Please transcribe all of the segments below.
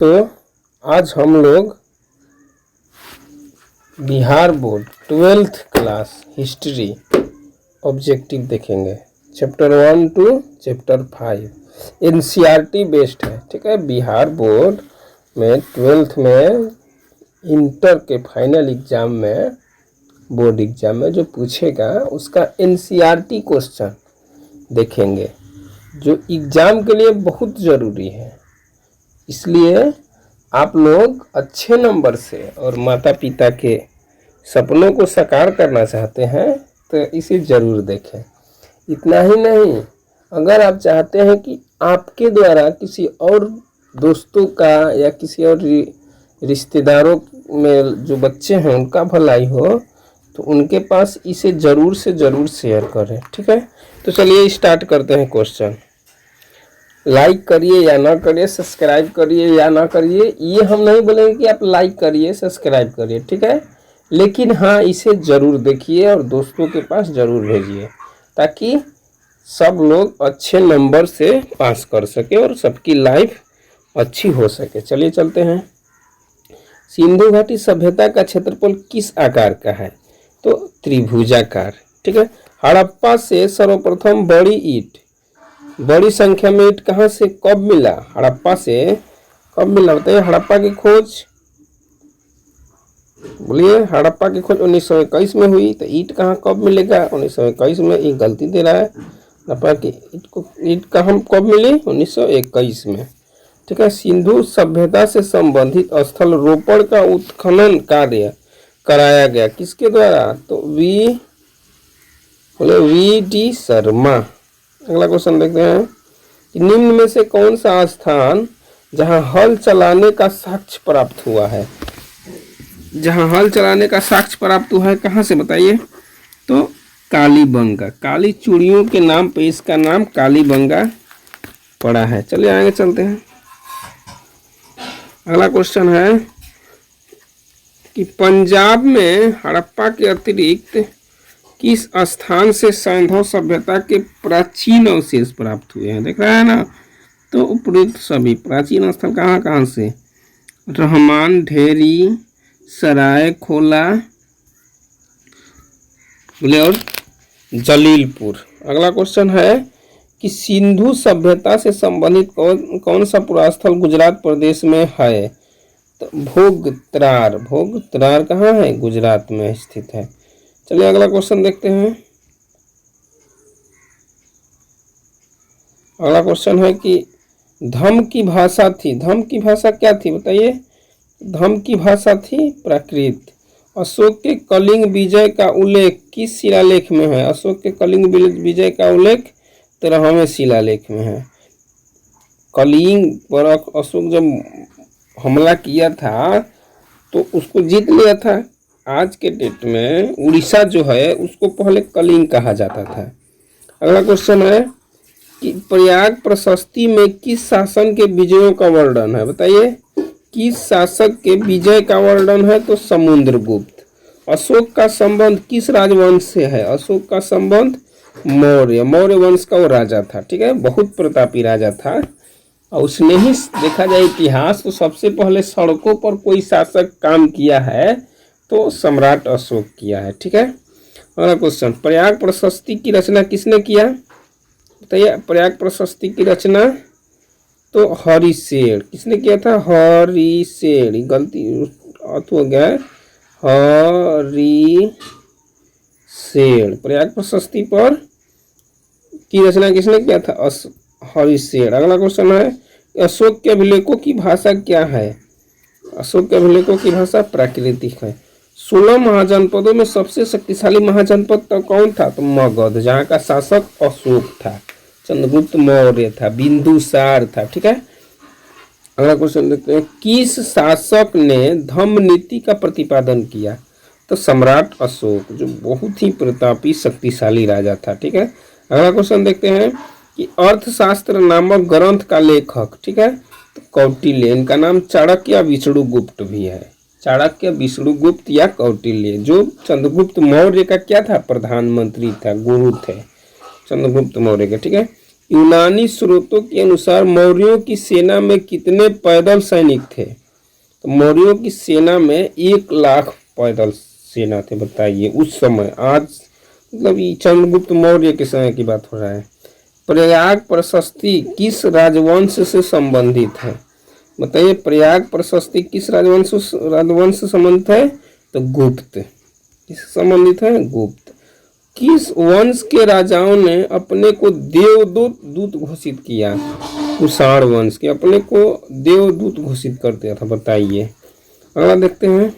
तो आज हम लोग Bihar board 12th class history objective देखेंगे। Chapter 1 to chapter 5 NCERT based है। ठीक है, बिहार बोर्ड में 12th में इंटर के फाइनल एग्जाम में, बोर्ड एग्जाम में जो पूछेगा उसका एनसीईआरटी क्वेश्चन देखेंगे, जो एग्ज़ाम के लिए बहुत ज़रूरी है। इसलिए आप लोग अच्छे नंबर से और माता पिता के सपनों को साकार करना चाहते हैं तो इसे ज़रूर देखें। इतना ही नहीं, अगर आप चाहते हैं कि आपके द्वारा किसी और दोस्तों का या किसी और रिश्तेदारों में जो बच्चे हैं उनका भलाई हो, तो उनके पास इसे ज़रूर से ज़रूर शेयर करें। ठीक है, तो चलिए स्टार्ट करते हैं क्वेश्चन। लाइक करिए या ना करिए, सब्सक्राइब करिए या ना करिए, ये हम नहीं बोलेंगे कि आप लाइक करिए सब्सक्राइब करिए, ठीक है, लेकिन हाँ इसे ज़रूर देखिए और दोस्तों के पास ज़रूर भेजिए ताकि सब लोग अच्छे नंबर से पास कर सके और सबकी लाइफ अच्छी हो सके। चलिए चलते हैं। सिंधु घाटी सभ्यता का क्षेत्रफल किस आकार का है? तो त्रिभुजाकार। ठीक है, हड़प्पा से सर्वप्रथम बड़ी संख्या में ईंट कहाँ से कब मिला? हड़प्पा से कब मिला बताइए। हड़प्पा की खोज बोलिए। हड़प्पा की खोज 1921 में हुई, तो ईंट कहाँ कब मिलेगा? 1921 में। ये गलती दे रहा है। हड़प्पा की ईंट कहाँ कब मिली? 1921 में। ठीक है, सिंधु सभ्यता से संबंधित स्थल रोपड़ का उत्खनन कार्य कराया गया किसके द्वारा? तो वी डी शर्मा। अगला क्वेश्चन देखते हैं कि निम्न में से कौन सा स्थान जहां हल चलाने का साक्ष्य प्राप्त हुआ है? जहां हल चलाने का साक्ष्य प्राप्त हुआ है कहां से बताइए? तो कालीबंगा। काली चूड़ियों के नाम पे इसका नाम कालीबंगा पड़ा है। चलिए आगे चलते हैं। अगला क्वेश्चन है कि पंजाब में हड़प्पा के अतिरिक्त किस स्थान से सैंधव सभ्यता के प्राचीन अवशेष प्राप्त हुए हैं? देख रहा है ना, तो उपयुक्त सभी प्राचीन स्थल कहाँ कहाँ से? रहमान, ढेरी, सराय खोला बोले और जलीलपुर। अगला क्वेश्चन है कि सिंधु सभ्यता से संबंधित कौन सा पुरास्थल गुजरात प्रदेश में है? तो भोगत्रार कहाँ है? गुजरात में स्थित है। चलिए अगला क्वेश्चन देखते हैं। अगला क्वेश्चन है कि धम्म की भाषा थी। धम्म की भाषा क्या थी बताइए? धम्म की भाषा थी प्राकृत। अशोक के कलिंग विजय का उल्लेख किस शिलालेख में है? अशोक के कलिंग विजय का उल्लेख 13वें शिलालेख में है। कलिंग पर अशोक जब हमला किया था तो उसको जीत लिया था। आज के डेट में उड़ीसा जो है उसको पहले कलिंग कहा जाता था। अगला क्वेश्चन है कि प्रयाग प्रशस्ति में किस शासन के विजयों का वर्णन है? बताइए, किस शासक के विजय का वर्णन है? तो समुद्रगुप्त। अशोक का संबंध किस राजवंश से है? अशोक का संबंध मौर्य वंश का वो राजा था। ठीक है, बहुत प्रतापी राजा था और उसने ही देखा जाए इतिहास तो सबसे पहले सड़कों पर कोई शासक काम किया है तो सम्राट अशोक किया है। ठीक है, अगला क्वेश्चन, प्रयाग प्रशस्ति की रचना किसने किया? बताइए, प्रयाग प्रशस्ति की रचना तो हरिशेर। किसने किया था? हरिशेर। गलती हो गया है, हरिशेर। प्रयाग प्रशस्ति पर की रचना किसने किया था? हरिशेर। अगला क्वेश्चन है, अशोक के अभिलेखों की भाषा क्या है? अशोक के अभिलेखों की भाषा प्राकृतिक है। 16 महाजनपदों में सबसे शक्तिशाली महाजनपद तो कौन था? तो मगध, जहाँ का शासक अशोक था, चंद्रगुप्त मौर्य था, बिंदुसार था। ठीक है, अगला क्वेश्चन देखते हैं, किस शासक ने धम्म नीति का प्रतिपादन किया? तो सम्राट अशोक, जो बहुत ही प्रतापी शक्तिशाली राजा था। ठीक है, अगला क्वेश्चन देखते हैं कि अर्थशास्त्र नामक ग्रंथ का लेखक, ठीक है, तो कौटिल्य। इनका नाम चाणक्य या विष्णुगुप्त भी है। चाणक्य, विष्णुगुप्त या कौटिल्य, जो चंद्रगुप्त मौर्य का क्या था? प्रधानमंत्री था, गुरु थे चंद्रगुप्त मौर्य के। ठीक है, यूनानी स्रोतों के अनुसार मौर्यों की सेना में कितने पैदल सैनिक थे? तो मौर्यों की सेना में 1 लाख पैदल सेना थे। बताइए उस समय, आज मतलब ये चंद्रगुप्त मौर्य के समय की बात हो रहा है। प्रयाग प्रशस्ति किस राजवंश से संबंधित है? बताइए प्रयाग प्रशस्ति किस राजवंश से संबंधित है? तो गुप्त। किससे संबंधित है? गुप्त। किस वंश के राजाओं ने अपने को देवदूत घोषित किया? कुषाण वंश के अपने को देवदूत घोषित कर दिया था। बताइए अगला देखते हैं।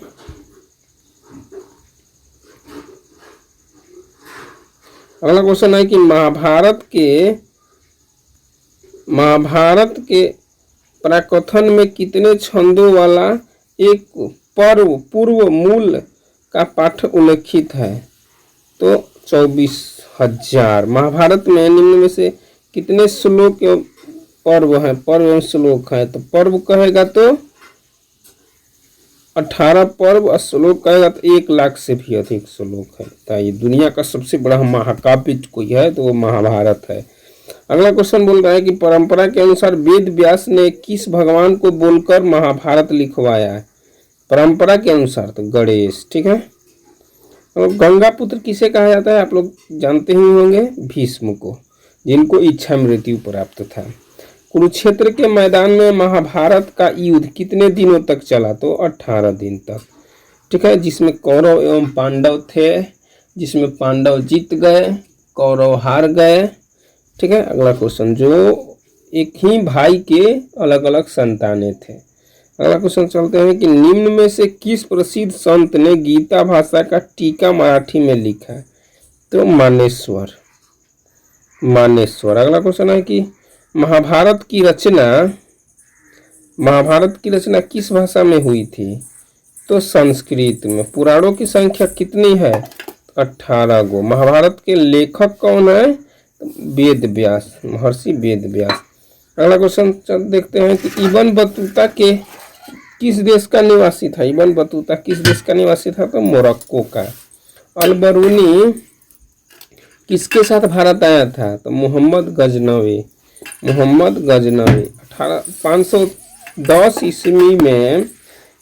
अगला क्वेश्चन है कि महाभारत के प्राकथन में कितने छंदों वाला एक पूर्व मूल का पाठ उल्लेखित है? तो 24,000। महाभारत में निम्न में से कितने श्लोक पर्व हैं? पर्व एवं श्लोक है। तो पर्व कहेगा तो 18 पर्व और श्लोक कहेगा तो 1 लाख से भी अधिक श्लोक है। बताइए दुनिया का सबसे बड़ा महाकाव्य कोई है तो वो महाभारत है। अगला क्वेश्चन बोल रहा है कि परंपरा के अनुसार वेद व्यास ने किस भगवान को बोलकर महाभारत लिखवाया है? परंपरा के अनुसार तो गणेश। ठीक है। और गंगा पुत्र किसे कहा जाता है? आप लोग जानते ही होंगे, भीष्म को, जिनको इच्छा मृत्यु प्राप्त था। कुरुक्षेत्र के मैदान में महाभारत का युद्ध कितने दिनों तक चला? तो 18 दिन तक। ठीक है। जिसमें कौरव एवं पांडव थे, जिसमें पांडव जीत गए, कौरव हार गए। ठीक है। अगला क्वेश्चन, जो एक ही भाई के अलग अलग संतानें थे। अगला क्वेश्चन चलते हैं कि निम्न में से किस प्रसिद्ध संत ने गीता भाषा का टीका मराठी में लिखा है? तो मानेश्वर। अगला क्वेश्चन है कि महाभारत की रचना किस भाषा में हुई थी? तो संस्कृत में। पुराणों की संख्या कितनी है? 18 गो। महाभारत के लेखक कौन है? वेद व्यास, महर्षि वेद व्यास। अगला क्वेश्चन देखते हैं कि इब्न बतूता के किस देश का निवासी था? इब्न बतूता किस देश का निवासी था? तो मोरक्को का। अल-बरूनी किसके साथ भारत आया था? तो मोहम्मद गजनवी। 510 ईस्वी में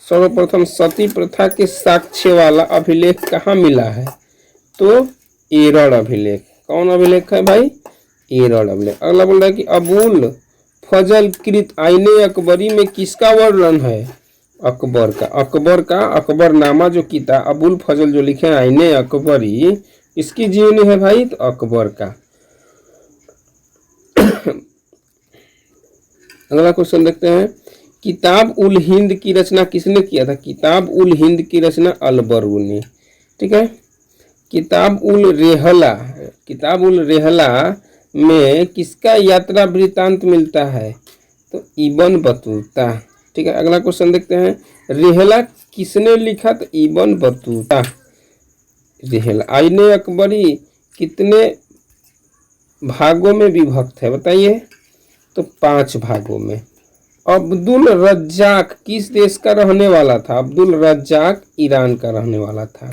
सर्वप्रथम सती प्रथा के साक्ष्य वाला अभिलेख कहाँ मिला है? तो एरड़ अभिलेख। कौन अभिलेख है भाई? एरड़ अभिलेख। अगला बोल रहा है कि अबुल फजल कृत आईने अकबरी में किसका वर्णन है? अकबर का। अकबरनामा जो किताब अबुल फजल जो लिखे आईने अकबरी, इसकी जीवनी है भाई? तो अकबर का। अगला क्वेश्चन देखते हैं, किताब उल हिंद की रचना किसने किया था? किताब उल हिंद की रचना अल-बरूनी। ठीक है। किताब उल रेहला में किसका यात्रा वृतांत मिलता है? तो इब्न बतूता। ठीक है। अगला क्वेश्चन देखते हैं, रेहला किसने लिखा? तो इब्न बतूता। रेहला। आईने अकबरी कितने भागों में विभक्त है? बताइए। तो 5 भागों में। अब्दुल रज्जाक किस देश का रहने वाला था? अब्दुल रज्जाक ईरान का रहने वाला था।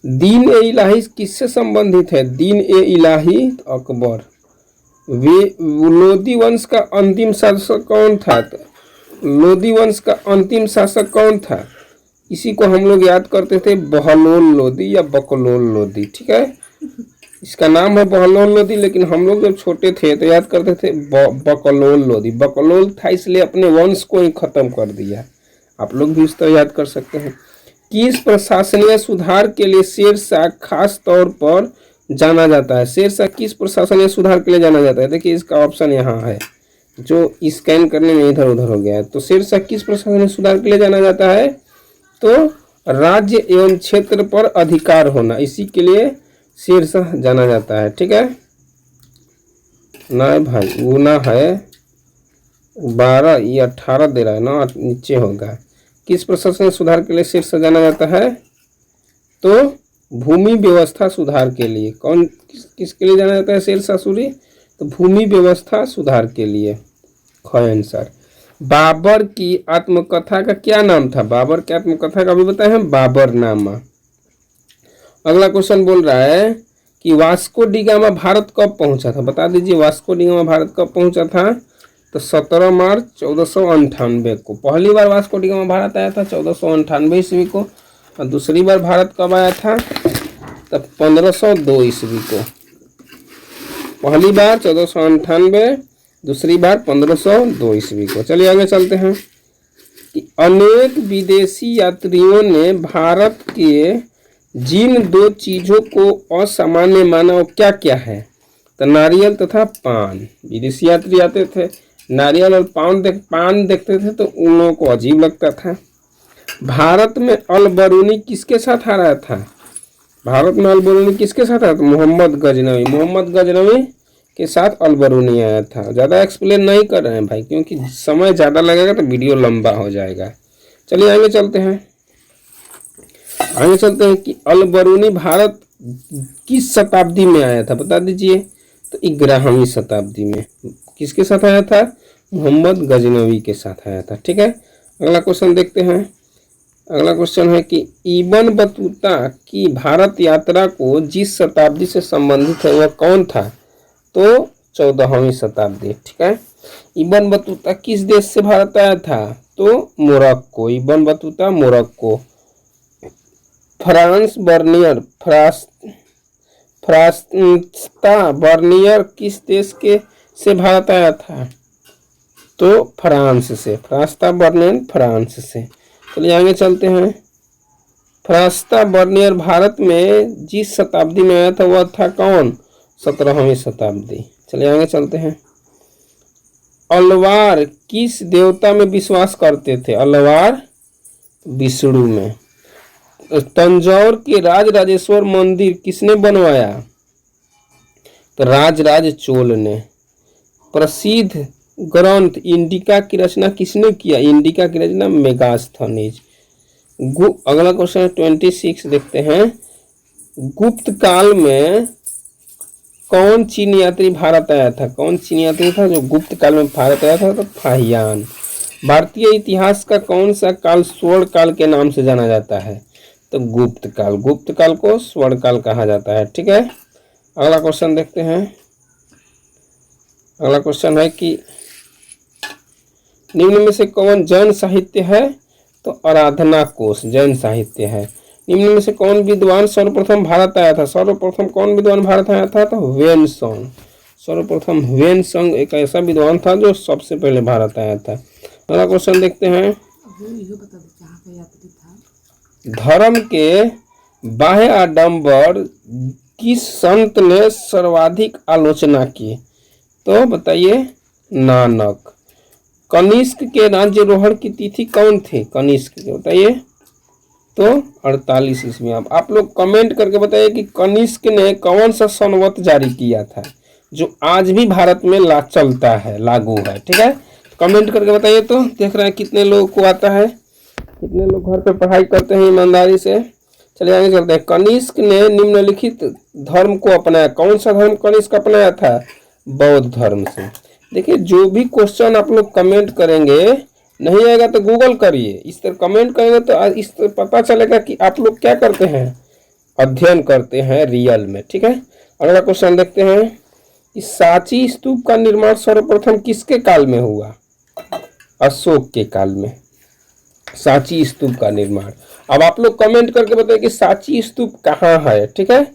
दीन ए इलाही किससे संबंधित है? दीन ए इलाही तो अकबर। लोदी वंश का अंतिम शासक कौन था? लोदी वंश का अंतिम शासक कौन था? इसी को हम लोग याद करते थे बहलोल लोदी या बकलोल लोदी। ठीक है। इसका नाम है बहलोल लोदी, लेकिन हम लोग जब छोटे थे तो याद करते थे बकलोल लोदी। बकलोल था इसलिए अपने वंश को ही खत्म कर दिया। आप लोग भी इस तरह याद कर सकते हैं। किस प्रशासनीय सुधार के लिए शेरशाह खास तौर पर जाना जाता है? शेरशाह किस प्रशासनीय सुधार के लिए जाना जाता है? देखिए इसका ऑप्शन यहाँ है, जो स्कैन करने में इधर उधर हो गया है। तो शेरशाह किस प्रशासनिक सुधार के लिए जाना जाता है? तो राज्य एवं क्षेत्र पर अधिकार होना, इसी के लिए शेरशाह जाना जाता है। ठीक है ना भाई, गुना है 12, ये 18 दे रहा है ना, नीचे होगा। किस प्रशासनिक सुधार के लिए शेरशाह जाना जाता है? तो भूमि व्यवस्था सुधार के लिए। किसके लिए जाना जाता है शेरशाह सूरी? तो भूमि व्यवस्था सुधार के लिए। आंसर। बाबर की आत्मकथा का क्या नाम था? बाबर की आत्मकथा का भी बताए हैं, बाबरनामा। अगला क्वेश्चन बोल रहा है कि वास्को डी गामा भारत कब पहुंचा था, बता दीजिए। वास्को डी गामा भारत कब पहुंचा था, तो 17 मार्च 1498 को पहली बार वास्को डी गामा भारत आया था 1498 ईस्वी को। और दूसरी बार भारत कब आया था, तब 1502 ईस्वी को। पहली बार 1498, दूसरी बार 1502 ईस्वी को। चलिए आगे चलते हैं कि अनेक विदेशी यात्रियों ने भारत के जिन दो चीजों को असामान्य माना वो क्या क्या है, तो नारियल तथा पान। विदेशी यात्री आते थे, नारियल और पान देखते थे तो उन लोगों को अजीब लगता था। भारत में अल बरूनी किसके साथ आ रहा था, भारत में अल बरूनी किसके साथ आया था, मोहम्मद गजनवी के साथ अल बरूनी आया था। ज़्यादा एक्सप्लेन नहीं कर रहे हैं भाई, क्योंकि समय ज़्यादा लगेगा तो वीडियो लंबा हो जाएगा। चलिए आगे चलते हैं कि अल बरूनी भारत किस शताब्दी में आया था, बता दीजिए। तो 11वीं शताब्दी में। किसके साथ आया था, मोहम्मद गजनवी के साथ आया था। ठीक है, अगला क्वेश्चन देखते हैं। अगला क्वेश्चन है कि इब्न बतूता की भारत यात्रा को जिस शताब्दी से संबंधित है वह कौन था, तो 14वीं शताब्दी। ठीक है, इब्न बतूता किस देश से भारत आया था, तो Morocco. Ibn Battuta Morocco. Francois Bernier किस देश के से भारत आया था, तो फ्रांस से। फ्रांस्ता बर्नियर फ्रांस से। चलिए आगे चलते हैं। फ्रांस्ता बर्नियर भारत में जिस शताब्दी में आया था वह था कौन, 17वीं शताब्दी। चलिए आगे चलते हैं। अलवार किस देवता में विश्वास करते थे, अलवार विष्णु में। तंजौर के राजराजेश्वर मंदिर किसने बनवाया, तो राजराज चोल ने। प्रसिद्ध ग्रंथ इंडिका की रचना किसने किया, इंडिका की रचना मेगास्थनीज। अगला क्वेश्चन 26 देखते हैं। गुप्त काल में कौन चीनी यात्री भारत आया था, कौन चीनी यात्री था जो गुप्त काल में भारत आया था, तो फाहियान। भारतीय इतिहास का कौन सा काल स्वर्ण काल के नाम से जाना जाता है, तो गुप्त काल। गुप्त काल को स्वर्ण काल कहा जाता है। ठीक है, अगला क्वेश्चन देखते हैं। अगला क्वेश्चन है कि निम्न में से कौन जैन साहित्य है, तो आराधना कोश जैन साहित्य है। निम्न में से कौन विद्वान सर्वप्रथम भारत आया था, सर्वप्रथम कौन विद्वान भारत आया था, तो वेनसंग। सर्वप्रथम वेनसंग एक ऐसा विद्वान था जो सबसे पहले भारत आया था। अगला क्वेश्चन देखते हैं। धर्म के बाह्य आडंबर किस संत ने सर्वाधिक आलोचना की, तो बताइए नानक। कनिष्क के राज्यारोहण की तिथि कौन थी, कनिष्क के बताइए, तो 48 ईस्वी। आप लोग कमेंट करके बताइए कि कनिष्क ने कौन सा संवत जारी किया था जो आज भी भारत में चलता है, लागू है। ठीक है, कमेंट करके बताइए। तो देख रहे हैं कितने लोगों को आता है, कितने लोग घर पे पढ़ाई करते हैं ईमानदारी से। चलिए आगे चलते हैं। कनिष्क ने निम्नलिखित धर्म को अपनाया, कौन सा धर्म कनिष्क अपनाया था, बौद्ध धर्म से। देखिए जो भी क्वेश्चन आप लोग कमेंट करेंगे, नहीं आएगा तो गूगल करिए, इस तरह कमेंट करेंगे तो इस तरह पता चलेगा कि आप लोग क्या करते हैं, अध्ययन करते हैं रियल में। ठीक है, अगला क्वेश्चन देखते हैं कि सांची स्तूप का निर्माण सर्वप्रथम किसके काल में हुआ, अशोक के काल में सांची स्तूप का निर्माण। अब आप लोग कमेंट करके बताइए कि सांची स्तूप कहाँ है। ठीक है,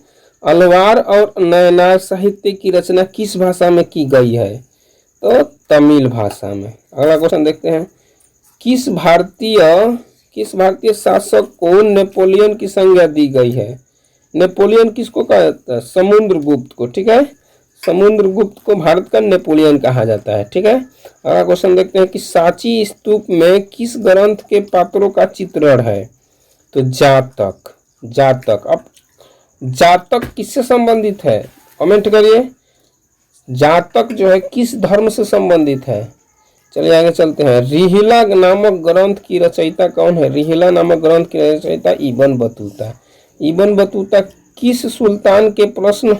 अलवार और नयनार साहित्य की रचना किस भाषा में की गई है, तो तमिल भाषा में। अगला क्वेश्चन देखते हैं। किस भारतीय शासक को नेपोलियन की संज्ञा दी गई है, नेपोलियन किसको कहा जाता है, समुद्रगुप्त को। ठीक है, समुद्रगुप्त को भारत का नेपोलियन कहा जाता है। ठीक है, अगला क्वेश्चन देखते हैं कि सांची स्तूप में किस ग्रंथ के पात्रों का चित्रण है, तो जातक। अब जातक किससे संबंधित है, कमेंट करिए। जातक जो है किस धर्म से संबंधित है। चलिए आगे चलते हैं। रिहिला नामक ग्रंथ की रचयिता कौन है, रिहिला नामक ग्रंथ की रचयिता इब्न बतूता। इब्न बतूता किस सुल्तान के प्रश्न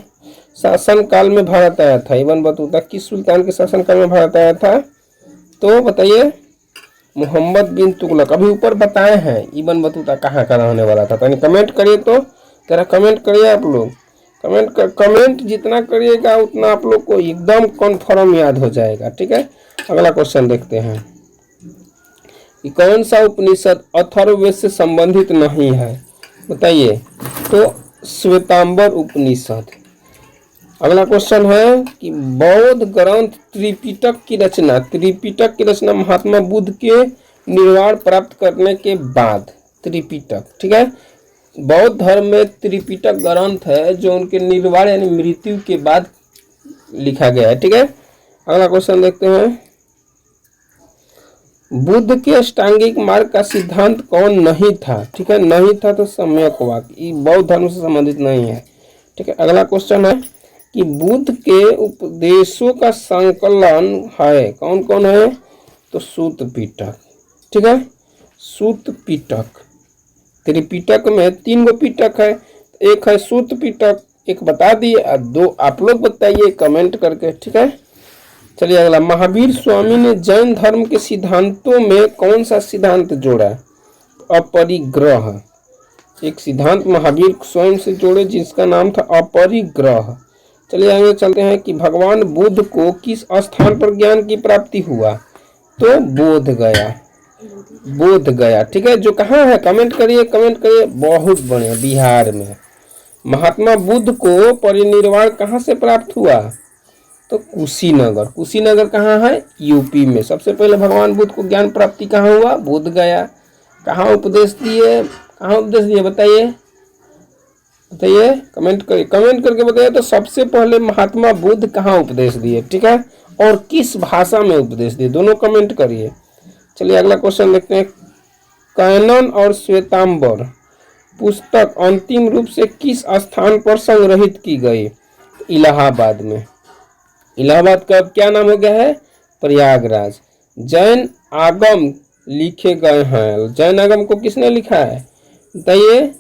शासन काल में भारत आया था, इब्न बतूता किस सुल्तान के शासन काल में भारत आया था, तो बताइए मोहम्मद बिन तुगलक। अभी ऊपर बताए हैं इब्न बतूता कहाँ का रहने वाला था, तो कमेंट करिए। तो जरा कमेंट करिए आप लोग कमेंट जितना करिएगा उतना आप लोग को एकदम कन्फर्म याद हो जाएगा। ठीक है, अगला क्वेश्चन देखते हैं कि कौन सा उपनिषद अथर्ववेद से संबंधित नहीं है, बताइए। तो श्वेतांबर उपनिषद। अगला क्वेश्चन है कि बौद्ध ग्रंथ त्रिपिटक की रचना महात्मा बुद्ध के निर्वाण प्राप्त करने के बाद, त्रिपिटक, ठीक है, बौद्ध धर्म में त्रिपिटक ग्रंथ है जो उनके निर्वाण यानी मृत्यु के बाद लिखा गया है। ठीक है, अगला क्वेश्चन देखते हैं, बुद्ध के अष्टांगिक मार्ग का सिद्धांत कौन नहीं था। ठीक है, नहीं था तो सम्यक वाक्य, ये बौद्ध धर्म से संबंधित नहीं है। ठीक है, अगला क्वेश्चन है कि बुद्ध के उपदेशों का संकलन है, कौन कौन है, तो सूत पिटक। ठीक है, सूत पिटक। त्रिपिटक में 3 गो पिटक है, एक है सूत पिटक, एक बता दिए और 2 आप लोग बताइए कमेंट करके। ठीक है, चलिए अगला, महावीर स्वामी ने जैन धर्म के सिद्धांतों में कौन सा सिद्धांत जोड़ा, अपरिग्रह। एक सिद्धांत महावीर स्वयं से जोड़े जिसका नाम था अपरिग्रह। चलिए आगे चलते हैं कि भगवान बुद्ध को किस स्थान पर ज्ञान की प्राप्ति हुआ, तो बोध गया। ठीक है, जो कहाँ है कमेंट करिए, बहुत बढ़िया, बिहार में। महात्मा बुद्ध को परिनिर्वाण कहाँ से प्राप्त हुआ, तो कुशीनगर कहाँ है, यूपी में। सबसे पहले भगवान बुद्ध को ज्ञान प्राप्ति कहाँ हुआ, बोध गया। कहाँ उपदेश दिए बताइए कमेंट करके बताइए। तो सबसे पहले महात्मा बुद्ध कहाँ उपदेश दिए, ठीक है, और किस भाषा में उपदेश दिए, दोनों कमेंट करिए। चलिए अगला क्वेश्चन देखते हैं, कैनन और श्वेतांबर पुस्तक अंतिम रूप से किस स्थान पर संग्रहित की गई, इलाहाबाद में। इलाहाबाद का क्या नाम हो गया है, प्रयागराज। जैन आगम लिखे गए हैं, जैन आगम को किसने लिखा है बताइए,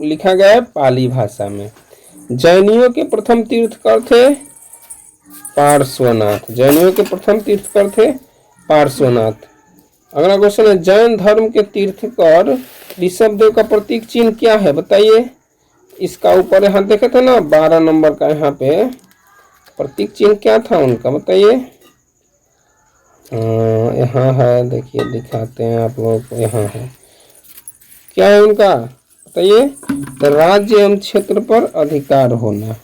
लिखा गया है पाली भाषा में। जैनियों के प्रथम तीर्थकर थे पार्श्वनाथ, पार्श्वनाथ। अगला क्वेश्चन है, जैन धर्म के तीर्थकर ऋषभदेव का प्रतीक चिन्ह क्या है बताइए। इसका ऊपर यहाँ देखे थे ना 12 नंबर का, यहाँ पे प्रतीक चिन्ह क्या था उनका बताइए। यहाँ है, देखिए दिखाते हैं आप लोग को, यहाँ है, क्या है उनका बताइए, तो राज्य एवं क्षेत्र पर अधिकार होना।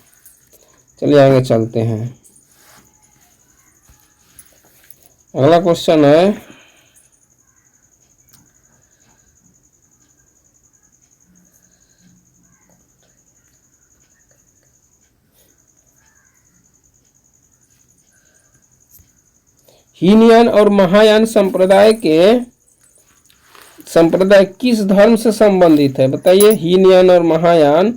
चलिए आगे चलते हैं, अगला क्वेश्चन है, हीनयान और महायान संप्रदाय किस धर्म से संबंधित है बताइए। हीनयान और महायान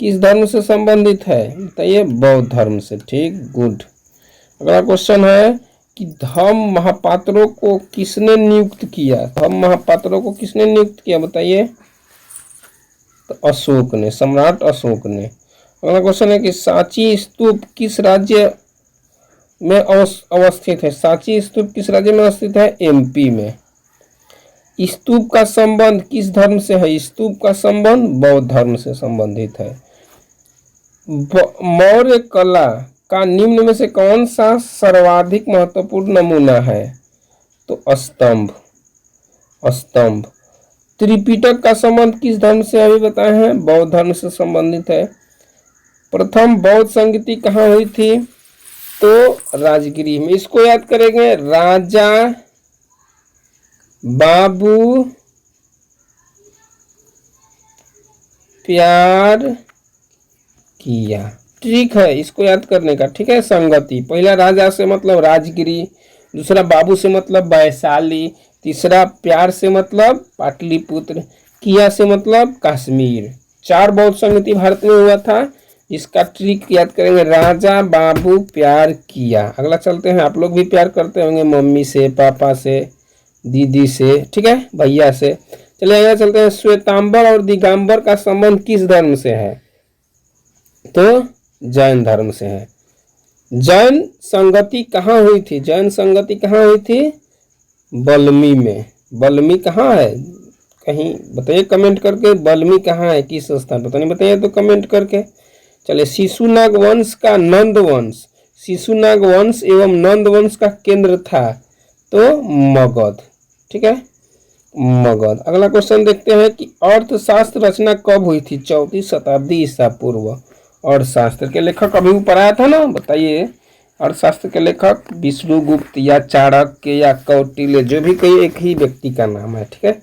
किस धर्म से संबंधित है बताइए, बौद्ध धर्म से। ठीक, गुड। अगला क्वेश्चन है कि धम्म महापात्रों को किसने नियुक्त किया, बताइए, तो अशोक ने, सम्राट अशोक ने। अगला क्वेश्चन है कि सांची स्तूप किस राज्य में अवस्थित है, सांची स्तूप किस राज्य में अवस्थित है, एमपी में। स्तूप का संबंध किस धर्म से है, स्तूप का संबंध बौद्ध धर्म से संबंधित है। मौर्य कला का निम्न में से कौन सा सर्वाधिक महत्वपूर्ण नमूना है, तो स्तंभ। त्रिपिटक का संबंध किस धर्म से अभी बताए हैं, बौद्ध धर्म से संबंधित है। प्रथम बौद्ध संगति कहाँ हुई थी, तो राजगृह में। इसको याद करेंगे, राजा बाबू प्यार किया। ठीक है, इसको याद करने का। ठीक है, संगति, पहला राजा से मतलब राजगिरी, दूसरा बाबू से मतलब वैशाली, तीसरा प्यार से मतलब पाटलिपुत्र, किया से मतलब कश्मीर। 4 बौद्ध संगति भारत में हुआ था। इसका ट्रिक याद करेंगे, राजा बाबू प्यार किया। अगला चलते हैं, आप लोग भी प्यार करते होंगे मम्मी से, पापा से, दीदी से, ठीक है, भैया से। चलिए अगला चलते हैं, श्वेतांबर और दिगंबर का संबंध किस धर्म से है, तो जैन धर्म से है। जैन संगति कहाँ हुई थी, बल्मी में। बल्मी कहाँ है, कहीं बताइए कमेंट करके, बल्मी कहाँ है, किस स्थान पता नहीं, बताइए तो कमेंट करके। चलिए, शिशुनाग वंश का नंद वंश, शिशुनाग वंश एवं नंद वंश का केंद्र था तो मगध। ठीक है, मगध। अगला क्वेश्चन देखते हैं कि अर्थशास्त्र रचना कब हुई थी? 34वीं शताब्दी ईसा पूर्व। अर्थशास्त्र के लेखक अभी ऊपर आया था ना, बताइए। अर्थशास्त्र के लेखक विष्णुगुप्त या चाणक्य या कौटिल्य, जो भी कही एक ही व्यक्ति का नाम है। ठीक है,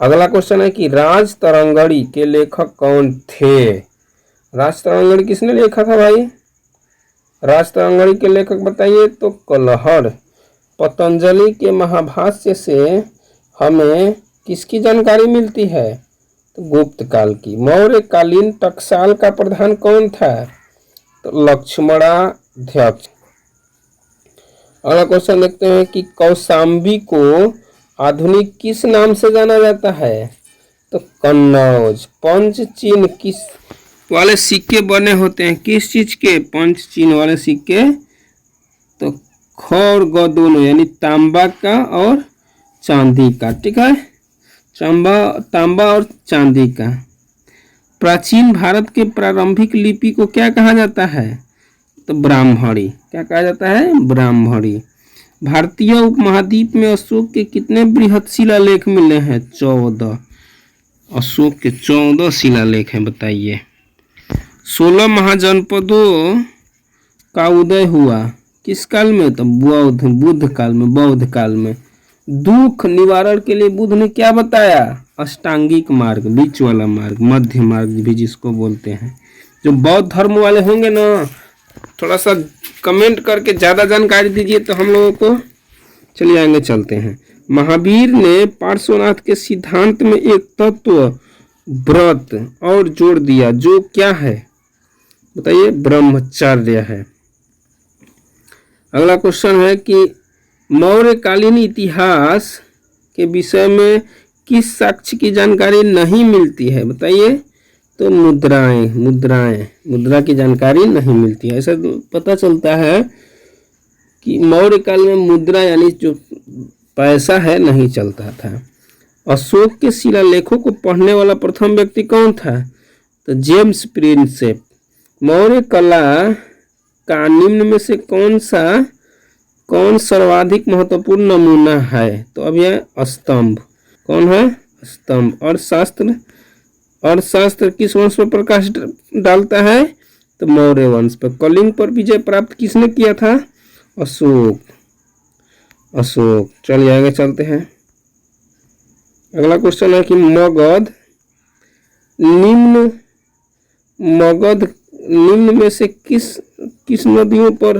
अगला क्वेश्चन है कि राजतरंगिणी के लेखक कौन थे? राजतरंगिणी किसने लिखा था भाई? राजतरंगिणी के लेखक बताइए तो कलहड़। पतंजलि के महाभाष्य से हमें किसकी जानकारी मिलती है? तो गुप्त काल की। मौर्य कालीन टकसाल का प्रधान कौन था? तो लक्ष्मणाध्यक्ष। अगला क्वेश्चन देखते हैं कि कौशाम्बी को आधुनिक किस नाम से जाना जाता है? तो कन्नौज। पंच चिन्ह किस वाले सिक्के बने होते हैं? किस चीज के पंच चिन्ह वाले सिक्के? तो ख और ग दोनों, यानी तांबा का और चांदी का। ठीक है, तांबा और चांदी का। प्राचीन भारत के प्रारंभिक लिपि को क्या कहा जाता है? तो ब्राह्मणी। क्या कहा जाता है? ब्राह्मणी। भारतीय उपमहाद्वीप में अशोक के कितने बृहत् शिलालेख मिले हैं? 14। अशोक के 14 शिलालेख हैं, बताइए। 16 महाजनपदों का उदय हुआ किस काल में? तो बुद्ध काल में, बौद्ध काल में। दुख निवारण के लिए बुद्ध ने क्या बताया? अष्टांगिक मार्ग, बीच वाला मार्ग, मध्य मार्ग भी जिसको बोलते हैं। जो बौद्ध धर्म वाले होंगे ना, थोड़ा सा कमेंट करके ज़्यादा जानकारी दीजिए तो हम लोगों को। चलिए आगे चलते हैं। महावीर ने पार्श्वनाथ के सिद्धांत में एक तत्व व्रत और जोड़ दिया, जो क्या है? बताइए। ब्रह्मचर्य है। अगला क्वेश्चन है कि मौर्यकालीन इतिहास के विषय में किस साक्ष्य की जानकारी नहीं मिलती है? बताइए। तो मुद्रा की जानकारी नहीं मिलती है। ऐसा पता चलता है कि मौर्य काल में मुद्रा यानी जो पैसा है नहीं चलता था। अशोक के शिलालेखों को पढ़ने वाला प्रथम व्यक्ति कौन था? तो जेम्स प्रिंसेप। मौर्य कला का निम्न में से कौन सर्वाधिक महत्वपूर्ण नमूना है? तो अब यह स्तंभ। कौन है? स्तंभ। अर्थशास्त्र किस वंश पर प्रकाश डालता है? तो मौर्य वंश पर। कलिंग पर विजय प्राप्त किसने किया था? अशोक। चलिए आगे चलते हैं। अगला क्वेश्चन है कि मगध निम्न में से किस नदियों पर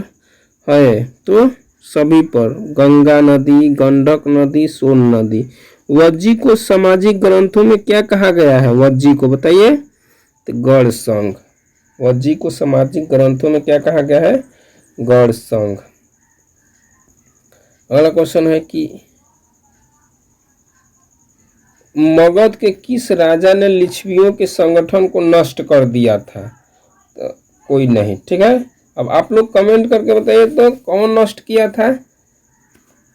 है? तो सभी पर। गंगा नदी, गंडक नदी, सोन नदी। वज्जी को सामाजिक ग्रंथों में क्या कहा गया है? वज्जी को बताइए। तो गढ़ संघ। वज्जी को सामाजिक ग्रंथों में क्या कहा गया है? गढ़ संघ। अगला क्वेश्चन है कि मगध के किस राजा ने लिच्छवियों के संगठन को नष्ट कर दिया था? तो कोई नहीं। ठीक है, अब आप लोग कमेंट करके बताइए तो कौन नष्ट किया था?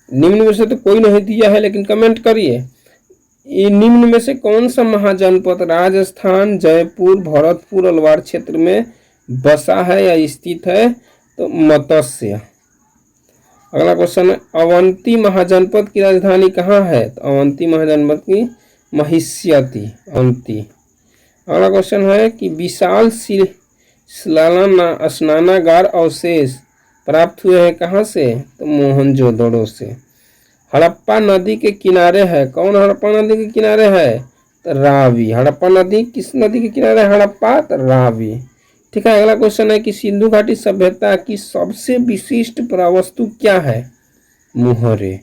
निम्न में से तो कोई नहीं दिया है, लेकिन कमेंट करिए। ये निम्न में से कौन सा महाजनपद राजस्थान, जयपुर, भरतपुर, अलवार क्षेत्र में बसा है या स्थित है? तो मत्स्य। अगला क्वेश्चन है अवंती महाजनपद की राजधानी कहाँ है? तो अवंती महाजनपद की महिष्यति, अवंती। अगला क्वेश्चन है कि विशाल स्नानागार अवशेष प्राप्त हुए हैं कहाँ से? तो मोहनजोदड़ो से। हड़प्पा नदी के किनारे है। कौन हड़प्पा नदी के किनारे है? तो रावी। हड़प्पा नदी किस नदी के किनारे है? हड़प्पा, तो रावी। ठीक है, अगला क्वेश्चन है कि सिंधु घाटी सभ्यता की सबसे विशिष्ट पुरावस्तु क्या है? मुहरे।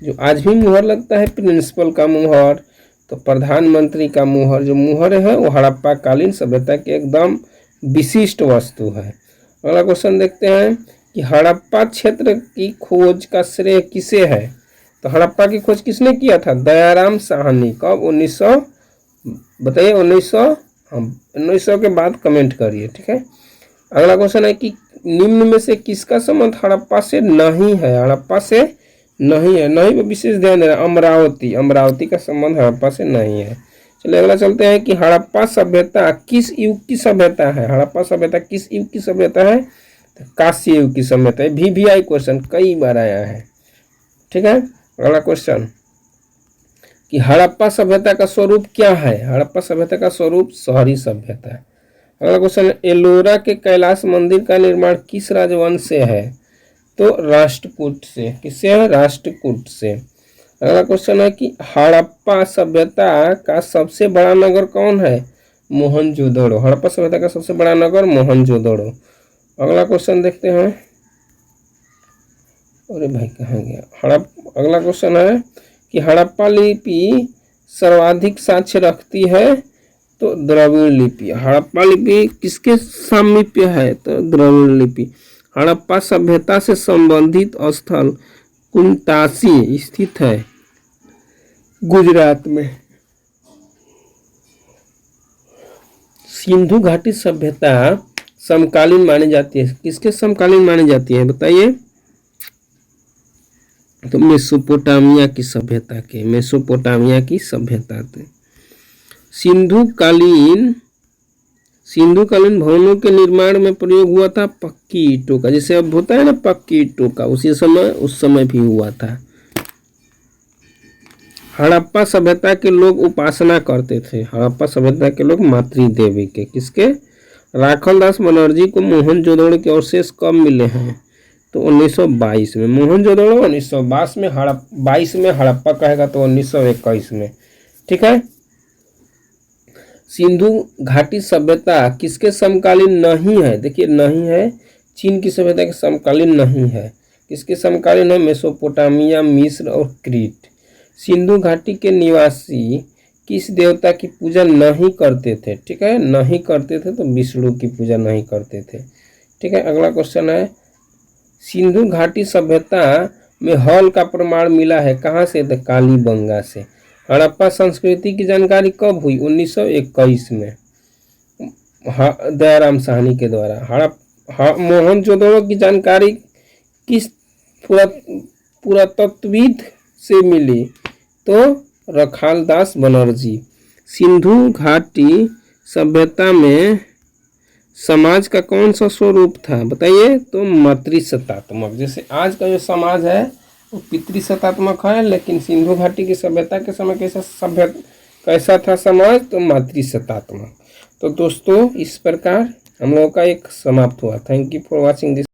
जो आज भी मुहर लगता है, प्रिंसिपल का मुहर, तो प्रधानमंत्री का मुहर, जो मुहर है वो हड़प्पा कालीन सभ्यता की एकदम विशिष्ट वस्तु है। अगला क्वेश्चन देखते हैं कि हड़प्पा क्षेत्र की खोज का श्रेय किसे है? तो हड़प्पा की खोज किसने किया था? दयाराम साहनी। कब? 1900। बताइए। 1900 के बाद कमेंट करिए। ठीक है, अगला क्वेश्चन है कि निम्न में से किसका संबंध हड़प्पा से नहीं है? हड़प्पा से नहीं है, नहीं पे विशेष ध्यान देना। अमरावती का संबंध हड़प्पा से नहीं है। चलिए अगला चलते हैं कि हड़प्पा सभ्यता किस युग की सभ्यता है। हड़प्पा सभ्यता किस युग की सभ्यता है? तो कांस्य युग की सभ्यता है। VVI क्वेश्चन कई बार आया है। ठीक है, अगला क्वेश्चन कि हड़प्पा सभ्यता का स्वरूप क्या है? हड़प्पा सभ्यता का स्वरूप शहरी सभ्यता है। अगला क्वेश्चन, एलोरा के कैलाश मंदिर का निर्माण किस राजवंश से है? तो राष्ट्रकूट से। किससे है? राष्ट्रकूट से। अगला क्वेश्चन है कि हड़प्पा सभ्यता का सबसे बड़ा नगर कौन है? मोहनजोदड़ो। हड़प्पा सभ्यता का सबसे बड़ा नगर मोहनजोदड़ो। अगला क्वेश्चन देखते हैं। अरे भाई कहाँ गया? अगला क्वेश्चन है कि हड़प्पा लिपि सर्वाधिक साक्ष्य रखती है? तो द्रविड़ लिपि। हड़प्पा लिपि किसके सामीप्य है? तो द्रविड़ लिपि। हड़प्पा सभ्यता से संबंधित स्थल कुंटासी स्थित है गुजरात में। सिंधु घाटी सभ्यता समकालीन मानी जाती है। किसके समकालीन मानी जाती है बताइए? तो मेसोपोटामिया की सभ्यता के। मेसोपोटामिया की सभ्यता थे। सिंधु कालीन भवनों के निर्माण में प्रयोग हुआ था पक्की ईंटों का। जैसे अब होता है ना पक्की ईंटों का, उस समय भी हुआ था। हड़प्पा सभ्यता के लोग उपासना करते थे। हड़प्पा सभ्यता के लोग मातृ देवी के। किसके? राखल दास बनर्जी को मोहनजोदड़ो के अवशेष कब मिले हैं? तो 1922 में। मोहनजोदड़ो 1922 में, 22 में हड़प्पा कहेगा तो 1921 में। ठीक है। सिंधु घाटी सभ्यता किसके समकालीन नहीं है? देखिए नहीं है, चीन की सभ्यता के समकालीन नहीं है। किसके समकालीन है? मेसोपोटामिया, मिस्र और क्रीट। सिंधु घाटी के निवासी किस देवता की पूजा नहीं करते थे? ठीक है, नहीं करते थे तो विष्णु की पूजा नहीं करते थे। ठीक है, अगला क्वेश्चन है सिंधु घाटी सभ्यता में हल का प्रमाण मिला है कहाँ से? तो कालीबंगा से। हड़प्पा संस्कृति की जानकारी कब हुई? 1921 में दयाराम साहनी के द्वारा। मोहनजोदड़ो की जानकारी किस पुरातत्वविद से मिली? तो रखाल दास बनर्जी। सिंधु घाटी सभ्यता में समाज का कौन सा स्वरूप था बताइए? तो मातृसत्तात्मक। जैसे आज का जो समाज है वो पितृसत्तात्मक है, लेकिन सिंधु घाटी की सभ्यता के समय कैसा था समाज? तो मातृसत्तात्मक। तो दोस्तों इस प्रकार हम लोगों का एक समाप्त हुआ। Thank you for watching this.